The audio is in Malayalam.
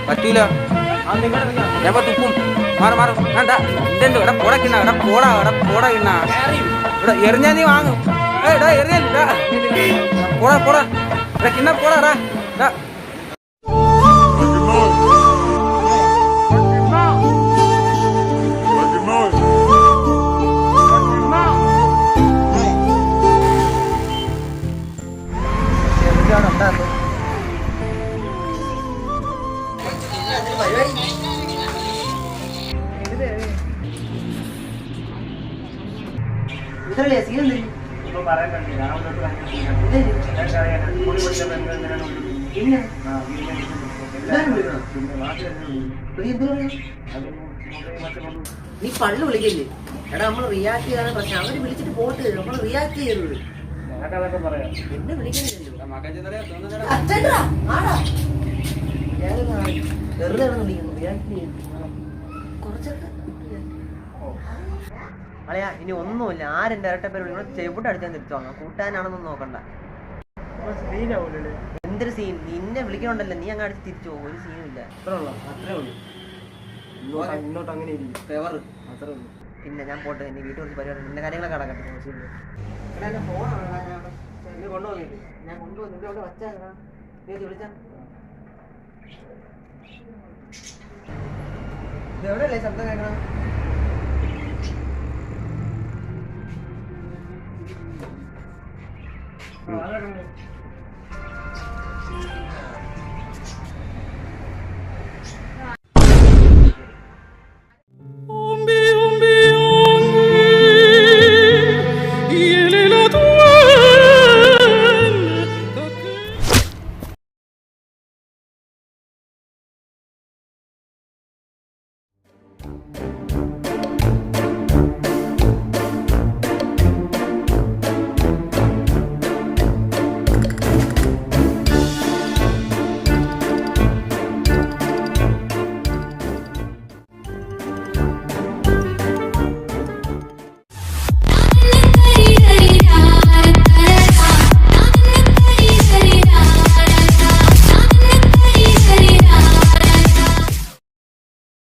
പറ്റൂല, ഞാൻ തുപ്പും. മാറും മാറും വേണ്ട. എന്തെന്തോ എടാ പോടാ കിണ്ണ, എടാ പോടാ, എടാ പോടാ കിണ്ണ. ഇവിടെ എറിഞ്ഞാ നീ വാങ്ങും. എടാ എറിയാ പോടാ പോടാ, എടാ കിണ്ണ പോടാ. നീ പള്ളു വിളിക്കല്ലേ? എടാ നമ്മള് റിയാക്ട് ചെയ്യാൻ പ്രശ്നം. അവര് വിളിച്ചിട്ട് പോട്ട്, നമ്മള് റിയാക്ട് ചെയ്യരുത്. എന്നെ വിളിക്കുന്നില്ലല്ലോ. വെറുതെ വിളിക്കുന്നു, റിയാക്ട് ചെയ്യുന്നു. കുറച്ചൊക്കെ അളയാ, ഇനി ഒന്നുമില്ല. ആരെന്റെ ഇരട്ടപ്പേര് വിളിക്കണം, ചെവിട്ട് അടിച്ചാൽ തിരിച്ചു വാങ്ങാം. കൂട്ടാനാണെന്നൊന്നും നോക്കണ്ട. എന്തൊരു സീൻ? നിന്നെ വിളിക്കണുണ്ടല്ലോ, നീ അങ്ങ് അടിച്ച് തിരിച്ചു പോകും. ഒരു സീനും ഇല്ല. അത്രേ ഉള്ളൂ. ഇങ്ങോട്ട് അങ്ങനെ പിന്നെ ഞാൻ പോട്ടെ, എന്റെ വീട്ടിൽ കുറച്ച് പരിപാടി, എന്റെ കാര്യങ്ങളൊക്കെ നടക്കട്ടെ. കൊണ്ടുപോകില്ലേ? ഞാൻ കൊണ്ടുപോകുന്നു. ഇവിടെ അവിടെ വച്ചാ വിളിച്ചാ എവിടെയല്ലേ ശബ്ദം കേൾക്കണം?